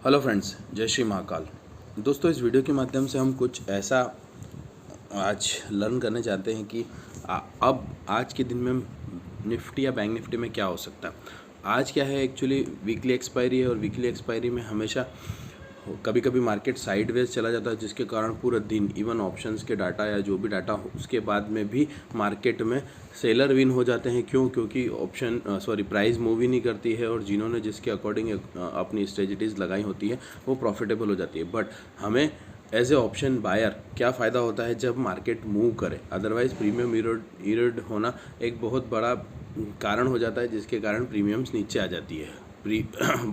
Hello friends, जय श्री महाकाल। दोस्तों, इस वीडियो के माध्यम से हम कुछ ऐसा आज लर्न करने चाहते हैं कि अब आज के दिन में निफ्टी या बैंक निफ्टी में क्या हो सकता है। आज क्या है, एक्चुअली वीकली एक्सपायरी है और वीकली एक्सपायरी में हमेशा कभी कभी मार्केट साइडवेज चला जाता है, जिसके कारण पूरा दिन इवन ऑप्शंस के डाटा या जो भी डाटा हो उसके बाद में भी मार्केट में सेलर विन हो जाते हैं। क्योंकि प्राइस मूव ही नहीं करती है और जिन्होंने जिसके अकॉर्डिंग अपनी स्ट्रेटजीज लगाई होती है वो प्रॉफिटेबल हो जाती है। बट हमें एज ए ऑप्शन बायर क्या फ़ायदा होता है जब मार्केट मूव करे। अदरवाइज प्रीमियम इरोड होना एक बहुत बड़ा कारण हो जाता है, जिसके कारण प्रीमियम्स नीचे आ जाती है।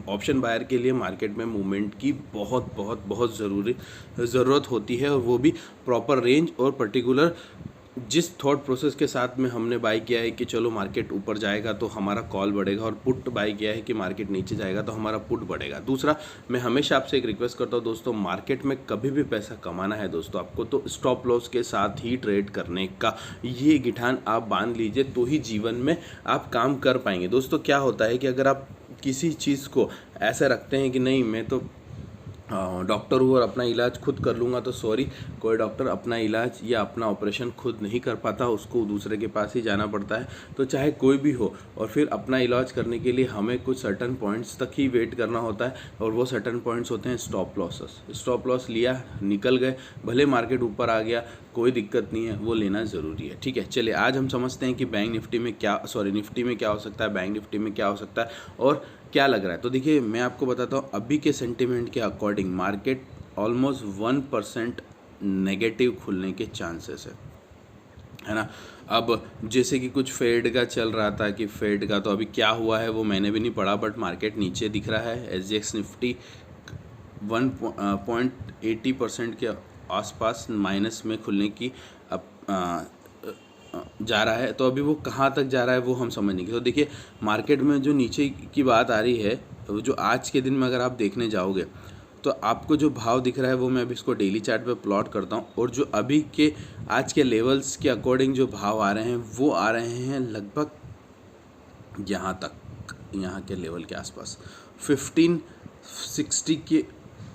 ऑप्शन बायर के लिए मार्केट में मूवमेंट की बहुत बहुत बहुत ज़रूरत होती है, और वो भी प्रॉपर रेंज और पर्टिकुलर जिस थॉट प्रोसेस के साथ में हमने बाई किया है कि चलो मार्केट ऊपर जाएगा तो हमारा कॉल बढ़ेगा, और पुट बाई किया है कि मार्केट नीचे जाएगा तो हमारा पुट बढ़ेगा। दूसरा, मैं हमेशा आपसे एक रिक्वेस्ट करता हूँ दोस्तों, मार्केट में कभी भी पैसा कमाना है दोस्तों आपको, तो स्टॉप लॉस के साथ ही ट्रेड करने का ये गिठान आप बांध लीजिए, तो ही जीवन में आप काम कर पाएंगे। दोस्तों, क्या होता है कि अगर आप किसी चीज़ को ऐसा रखते हैं कि नहीं मैं तो डॉक्टर हूँ और अपना इलाज खुद कर लूँगा, तो सॉरी, कोई डॉक्टर अपना इलाज या अपना ऑपरेशन खुद नहीं कर पाता, उसको दूसरे के पास ही जाना पड़ता है। तो चाहे कोई भी हो, और फिर अपना इलाज करने के लिए हमें कुछ सर्टन पॉइंट्स तक ही वेट करना होता है, और वो सर्टन पॉइंट्स होते हैं स्टॉप लॉसेस। स्टॉप लॉस लिया, निकल गए, भले मार्केट ऊपर आ गया कोई दिक्कत नहीं है, वो लेना ज़रूरी है। ठीक है, चलिए आज हम समझते हैं कि निफ्टी में क्या हो सकता है, बैंक निफ्टी में क्या हो सकता है और क्या लग रहा है। तो देखिए, मैं आपको बताता हूँ, अभी के सेंटिमेंट के अकॉर्डिंग मार्केट ऑलमोस्ट 1% नेगेटिव खुलने के चांसेस है ना। अब जैसे कि कुछ फेड का चल रहा था कि फेड का तो अभी क्या हुआ है वो मैंने भी नहीं पढ़ा, बट मार्केट नीचे दिख रहा है। SGX निफ्टी 1.80% के आसपास माइनस में खुलने की जा रहा है। तो अभी वो कहाँ तक जा रहा है वो हम समझ नहीं। तो देखिए, मार्केट में जो नीचे की बात आ रही है, तो जो आज के दिन में अगर आप देखने जाओगे तो आपको जो भाव दिख रहा है वो मैं अभी इसको डेली चार्ट पे प्लॉट करता हूँ, और जो अभी के आज के लेवल्स के अकॉर्डिंग जो भाव आ रहे हैं वो आ रहे हैं लगभग यहाँ तक, यहाँ के लेवल के आसपास 1560 के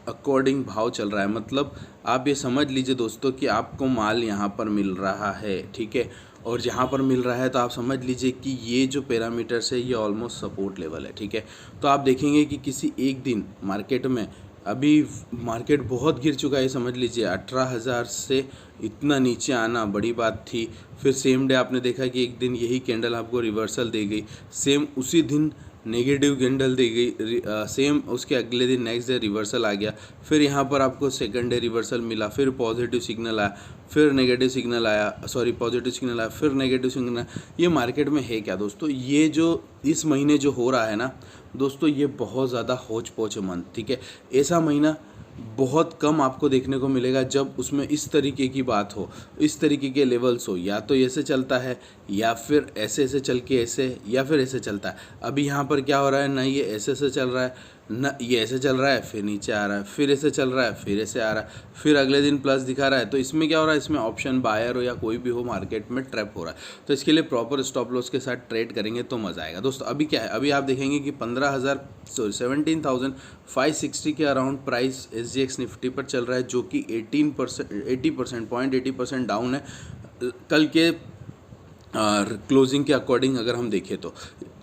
अकॉर्डिंग भाव चल रहा है। मतलब आप ये समझ लीजिए दोस्तों कि आपको माल यहाँ पर मिल रहा है, ठीक है, और जहाँ पर मिल रहा है तो आप समझ लीजिए कि ये जो पैरामीटर्स है ये ऑलमोस्ट सपोर्ट लेवल है। ठीक है, तो आप देखेंगे कि किसी एक दिन मार्केट में, अभी मार्केट बहुत गिर चुका है, समझ लीजिए 18,000 से इतना नीचे आना बड़ी बात थी। फिर सेम डे आपने देखा कि एक दिन यही कैंडल आपको रिवर्सल दे गई, सेम उसी दिन नेगेटिव कैंडल दी गई, सेम उसके अगले दिन नेक्स्ट डे रिवर्सल आ गया, फिर यहाँ पर आपको सेकंड डे रिवर्सल मिला, फिर पॉजिटिव सिग्नल आया, फिर नेगेटिव सिग्नल आया, पॉजिटिव सिग्नल आया, फिर नेगेटिव सिग्नल आया। ये मार्केट में है क्या दोस्तों, ये जो इस महीने जो हो रहा है ना दोस्तों, ये बहुत ज़्यादा होच पोच मंथ। ठीक है, ऐसा महीना बहुत कम आपको देखने को मिलेगा जब उसमें इस तरीके की बात हो, इस तरीके के लेवल्स हो, या तो ऐसे चलता है या फिर ऐसे ऐसे चल के ऐसे, या फिर ऐसे चलता है। अभी यहाँ पर क्या हो रहा है ना, ये ऐसे ऐसे चल रहा है ना, ये ऐसे चल रहा है फिर नीचे आ रहा है, फिर ऐसे चल रहा है फिर ऐसे आ रहा है, फिर अगले दिन प्लस दिखा रहा है। तो इसमें क्या हो रहा है, इसमें ऑप्शन बायर हो या कोई भी हो मार्केट में ट्रैप हो रहा है। तो इसके लिए प्रॉपर स्टॉप लॉस के साथ ट्रेड करेंगे तो मज़ा आएगा दोस्तों। अभी क्या है, अभी आप देखेंगे कि 17,560 के अराउंड प्राइस SGX निफ्टी पर चल रहा है, जो कि 80% डाउन है कल के क्लोजिंग के अकॉर्डिंग अगर हम देखें तो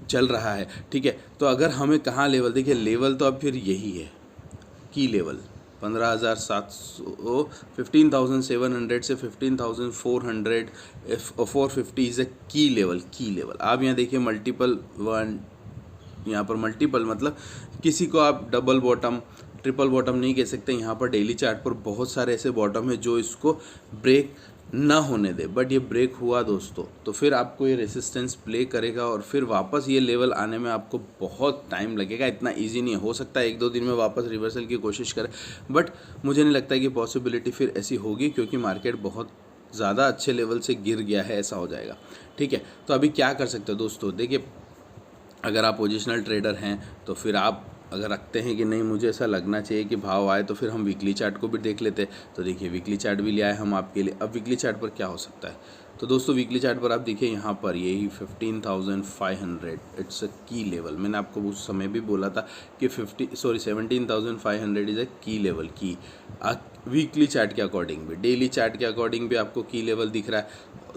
चल रहा है। ठीक है, तो अगर हमें कहाँ लेवल, देखिए लेवल तो अब फिर यही है की लेवल 15,700, 15,700 से 15,400 450 इज़ ए की लेवल। आप यहाँ देखिए मल्टीपल वन, यहाँ पर मल्टीपल मतलब किसी को आप डबल बॉटम ट्रिपल बॉटम नहीं कह सकते। यहाँ पर डेली चार्ट पर बहुत सारे ऐसे बॉटम है जो इसको ब्रेक ना होने दे, बट ये ब्रेक हुआ दोस्तों तो फिर आपको ये रेसिस्टेंस प्ले करेगा, और फिर वापस ये लेवल आने में आपको बहुत टाइम लगेगा। इतना इजी नहीं हो सकता है 1-2 दिन में वापस रिवर्सल की कोशिश करें, बट मुझे नहीं लगता है कि पॉसिबिलिटी फिर ऐसी होगी, क्योंकि मार्केट बहुत ज़्यादा अच्छे लेवल से गिर गया है, ऐसा हो जाएगा। ठीक है, तो अभी क्या कर सकते हो दोस्तों, देखिए अगर आप पोजिशनल ट्रेडर हैं तो फिर आप अगर रखते हैं कि नहीं मुझे ऐसा लगना चाहिए कि भाव आए, तो फिर हम वीकली चार्ट को भी देख लेते हैं। तो देखिए वीकली चार्ट भी लिया है हम आपके लिए। अब वीकली चार्ट पर क्या हो सकता है, तो दोस्तों वीकली चार्ट पर आप देखिए यहाँ पर यही 15,500 इट्स अ की लेवल। मैंने आपको उस समय भी बोला था कि 17,500 इज़ अ की लेवल की वीकली चार्ट के अकॉर्डिंग भी, डेली चार्ट के अकॉर्डिंग भी आपको की लेवल दिख रहा है।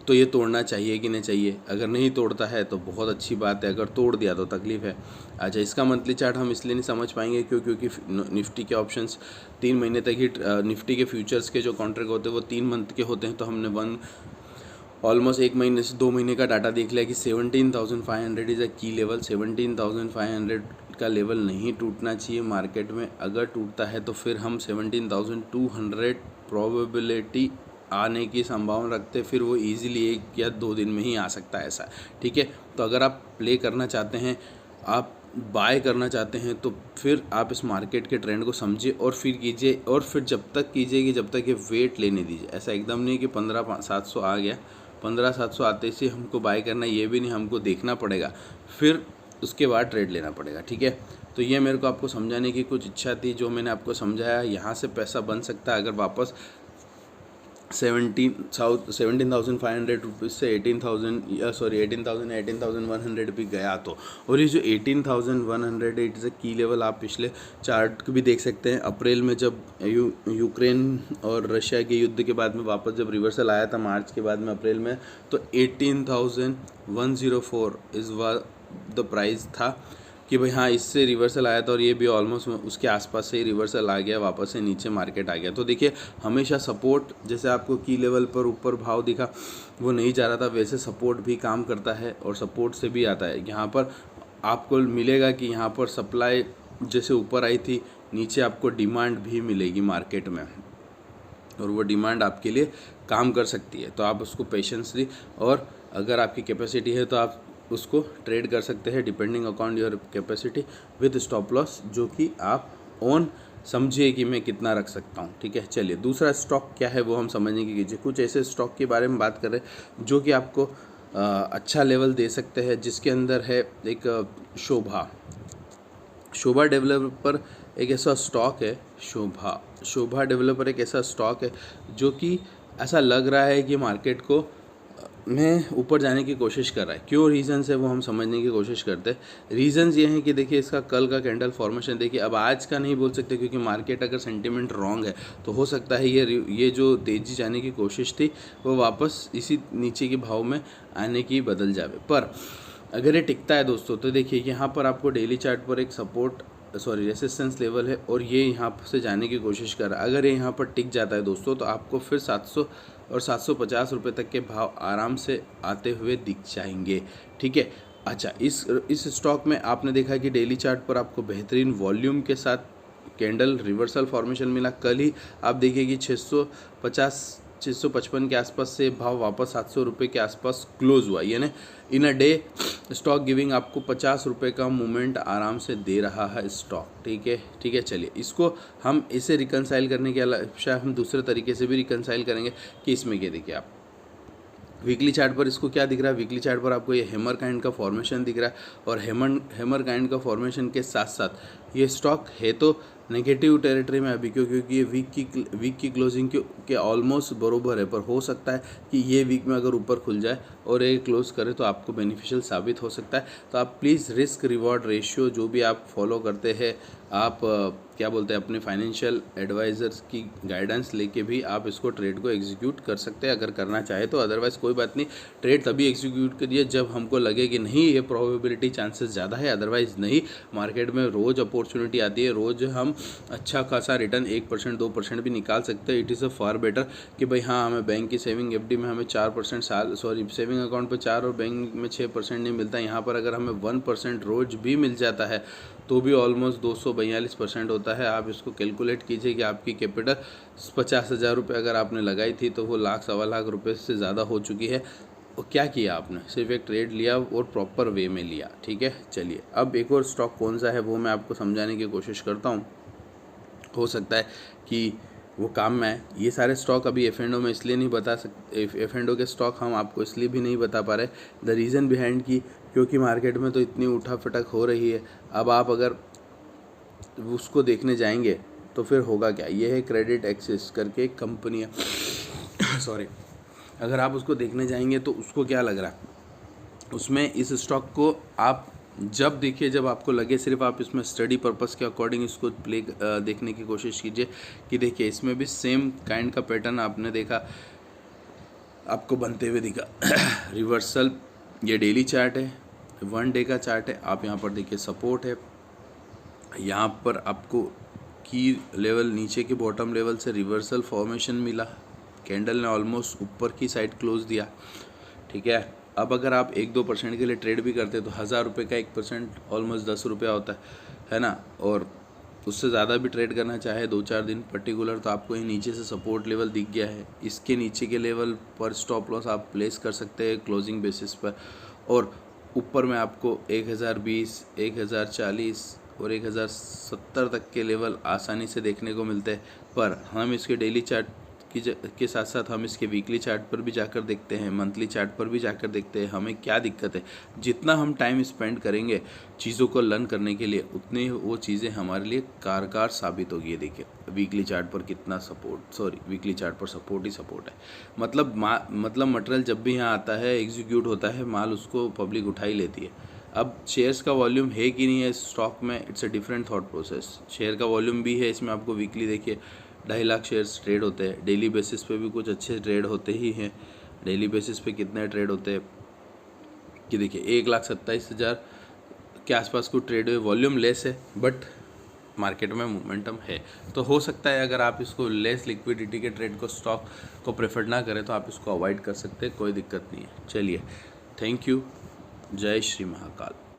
तो ये तोड़ना चाहिए कि नहीं चाहिए? अगर नहीं तोड़ता है तो बहुत अच्छी बात है, अगर तोड़ दिया तो तकलीफ है। अच्छा, इसका मंथली चार्ट हम इसलिए नहीं समझ पाएंगे क्योंकि निफ्टी के ऑप्शंस 3 महीने तक ही, निफ्टी के फ्यूचर्स के जो कॉन्ट्रैक्ट होते हैं वो 3 मंथ के होते हैं। तो हमने ऑलमोस्ट 1 महीने से 2 महीने का डाटा देख लिया कि 17,500 इज़ अ की लेवल। 17,500 का लेवल नहीं टूटना चाहिए मार्केट में। अगर टूटता है तो फिर हम 17,200 प्रोबेबिलिटी आने की संभावना रखते, फिर वो इजीली 1 या 2 दिन में ही आ सकता है ऐसा, ठीक है। तो अगर आप प्ले करना चाहते हैं, आप बाय करना चाहते हैं, तो फिर आप इस मार्केट के ट्रेंड को समझिए और फिर कीजिए, और फिर जब तक कीजिए कि जब तक ये वेट लेने दीजिए। ऐसा एकदम नहीं कि 15,700 आ गया, 15,700 आते से हमको बाय करना, ये भी नहीं, हमको देखना पड़ेगा, फिर उसके बाद ट्रेड लेना पड़ेगा, ठीक है। तो ये मेरे को आपको समझाने की कुछ इच्छा थी, जो मैंने आपको समझाया। यहाँ से पैसा बन सकता है अगर वापस 17,500 रुपीज़ से 18,100 भी गया तो। और ये जो 18,100 इट्स अ की लेवल, आप पिछले चार्ट भी देख सकते हैं। अप्रैल में जब यूक्रेन और रशिया के युद्ध के बाद में वापस जब रिवर्सल आया था मार्च के बाद में अप्रैल में, तो 18,104 इस बार द प्राइस था कि भाई हाँ, इससे रिवर्सल आया था, और ये भी ऑलमोस्ट उसके आसपास से ही रिवर्सल आ गया, वापस से नीचे मार्केट आ गया। तो देखिए, हमेशा सपोर्ट, जैसे आपको की लेवल पर ऊपर भाव दिखा वो नहीं जा रहा था, वैसे सपोर्ट भी काम करता है और सपोर्ट से भी आता है। यहाँ पर आपको मिलेगा कि यहाँ पर सप्लाई जैसे ऊपर आई थी, नीचे आपको डिमांड भी मिलेगी मार्केट में, और वो डिमांड आपके लिए काम कर सकती है। तो आप उसको पेशेंसली, और अगर आपकी कैपेसिटी है तो आप उसको ट्रेड कर सकते हैं depending upon your capacity with stop loss, जो कि आप ऑन समझिए कि मैं कितना रख सकता हूँ, ठीक है। चलिए, दूसरा स्टॉक क्या है वो हम समझने की कीजिए। कुछ ऐसे स्टॉक के बारे में बात कर रहे हैं जो कि आपको अच्छा लेवल दे सकते हैं, जिसके अंदर है एक शोभा डेवलपर एक ऐसा स्टॉक है, शोभा डेवलपर एक ऐसा स्टॉक है जो कि ऐसा लग रहा है कि मार्केट को में ऊपर जाने की कोशिश कर रहा है। क्यों रीज़न्स है वो हम समझने की कोशिश करते हैं। रीज़न्स ये हैं कि देखिए, इसका कल का कैंडल फॉर्मेशन देखिए, अब आज का नहीं बोल सकते क्योंकि मार्केट अगर सेंटिमेंट रॉन्ग है तो हो सकता है ये जो तेज़ी जाने की कोशिश थी वो वापस इसी नीचे के भाव में आने की बदल जावे। पर अगर ये टिकता है दोस्तों, तो देखिए यहाँ पर आपको डेली चार्ट पर एक रेसिस्टेंस लेवल है, और ये यहाँ से जाने की कोशिश कर रहा है। अगर ये यहाँ पर टिक जाता है दोस्तों, तो आपको फिर 700 और 750 रुपये तक के भाव आराम से आते हुए दिख जाएंगे, ठीक है। अच्छा, इस स्टॉक में आपने देखा कि डेली चार्ट पर आपको बेहतरीन वॉल्यूम के साथ कैंडल रिवर्सल फॉर्मेशन मिला। कल ही आप देखिए कि 655 के आसपास से भाव वापस 700 रुपये के आसपास क्लोज हुआ, यानी इन अ डे स्टॉक गिविंग आपको 50 रुपये का मूवमेंट आराम से दे रहा है स्टॉक, ठीक है। चलिए, इसको हम इसे रिकनसाइल करने के अलावा शायद हम दूसरे तरीके से भी रिकनसाइल करेंगे कि इसमें क्या देखिए, आप वीकली चार्ट पर इसको क्या दिख रहा है। वीकली चार्ट पर आपको ये हैमर काइंड का फॉर्मेशन दिख रहा है, और हैमर काइंड का फॉर्मेशन के साथ साथ ये स्टॉक है तो नेगेटिव टेरिटरी में अभी, क्योंकि ये वीक की क्लोजिंग के ऑलमोस्ट बरोबर है। पर हो सकता है कि ये वीक में अगर ऊपर खुल जाए और ये क्लोज करे तो आपको बेनिफिशियल साबित हो सकता है। तो आप प्लीज़ रिस्क रिवॉर्ड रेशियो जो भी आप फॉलो करते हैं, आप क्या बोलते हैं, अपने फाइनेंशियल एडवाइज़र्स की गाइडेंस लेके भी आप इसको ट्रेड को एग्जीक्यूट कर सकते हैं अगर करना चाहे तो। अदरवाइज़ कोई बात नहीं, ट्रेड तभी एग्जीक्यूट करिए जब हमको लगे कि नहीं, ये प्रोबेबिलिटी चांसेस ज़्यादा है। अदरवाइज़ नहीं, मार्केट में रोज़ अपॉर्चुनिटी आती है, रोज़ हम अच्छा खासा रिटर्न 1% 2% भी निकाल सकते हैं। It is a far better कि भाई हाँ, हमें बैंक की सेविंग एफडी में हमें 4% सेविंग अकाउंट पे 4 और बैंक में 6% नहीं मिलता। यहाँ पर अगर हमें 1% रोज भी मिल जाता है तो भी ऑलमोस्ट 242% होता है। आप इसको कैलकुलेट कीजिए कि आपकी कैपिटल 50,000 रुपये अगर आपने लगाई थी तो वो लाख सवा लाख रुपये से ज़्यादा हो चुकी है। और क्या किया आपने, सिर्फ एक ट्रेड लिया और प्रॉपर वे में लिया, ठीक है। चलिए, अब एक और स्टॉक कौन सा है वो मैं आपको समझाने की कोशिश करता हूँ, हो सकता है कि वो काम में है। ये सारे स्टॉक अभी F&O में इसलिए नहीं बता सकते, F&O के स्टॉक हम आपको इसलिए भी नहीं बता पा रहे, द रीज़न बिहाइंड की क्योंकि मार्केट में तो इतनी उठा फटक हो रही है। अब आप अगर उसको देखने जाएंगे तो फिर होगा क्या। ये है क्रेडिट एक्सिस करके एक कंपनी है सॉरी, अगर आप उसको देखने जाएंगे तो उसको क्या लग रहा है, उसमें इस स्टॉक को आप जब देखिए, जब आपको लगे, सिर्फ आप इसमें स्टडी पर्पस के अकॉर्डिंग इसको देखने की कोशिश कीजिए कि देखिए इसमें भी सेम काइंड का पैटर्न आपने देखा, आपको बनते हुए दिखा। रिवर्सल, ये डेली चार्ट है, 1 डे का चार्ट है। आप यहाँ पर देखिए सपोर्ट है, यहाँ पर आपको की लेवल, नीचे के बॉटम लेवल से रिवर्सल फॉर्मेशन मिला, कैंडल ने ऑलमोस्ट ऊपर की साइड क्लोज दिया, ठीक है। अब अगर आप 1-2% के लिए ट्रेड भी करते तो 1000 रुपये का 1% ऑलमोस्ट 10 रुपया होता है ना। और उससे ज़्यादा भी ट्रेड करना चाहे 2-4 दिन पर्टिकुलर, तो आपको ये नीचे से सपोर्ट लेवल दिख गया है, इसके नीचे के लेवल पर स्टॉप लॉस आप प्लेस कर सकते हैं क्लोजिंग बेसिस पर। और ऊपर में आपको 1020, 1040 और 1070 तक के लेवल आसानी से देखने को मिलते हैं। पर हम इसके डेली चार्ट के साथ साथ हम इसके वीकली चार्ट पर भी जाकर देखते हैं, मंथली चार्ट पर भी जाकर देखते हैं हमें क्या दिक्कत है। जितना हम टाइम स्पेंड करेंगे चीज़ों को लर्न करने के लिए, उतनी वो चीज़ें हमारे लिए कारगर साबित होगी। देखिए वीकली चार्ट पर कितना सपोर्ट, वीकली चार्ट पर सपोर्ट ही सपोर्ट है। मतलब मटेरियल जब भी यहाँ आता है, एग्जीक्यूट होता है माल, उसको पब्लिक उठा ही लेती है। अब शेयर्स का वॉल्यूम है कि नहीं है स्टॉक में, it's a different thought process. Share का वॉल्यूम भी है इसमें, आपको वीकली देखिए 2.5 लाख शेयर्स ट्रेड होते हैं, डेली बेसिस पे भी कुछ अच्छे ट्रेड होते ही हैं। डेली बेसिस पे कितने ट्रेड होते हैं कि देखिए 1,27,000 के आसपास को ट्रेड हुए, वॉल्यूम लेस है बट मार्केट में मोमेंटम है। तो हो सकता है अगर आप इसको लेस लिक्विडिटी के ट्रेड को, स्टॉक को प्रेफर ना करें तो आप इसको अवॉइड कर सकते हैं, कोई दिक्कत नहीं है। चलिए, थैंक यू, जय श्री महाकाल।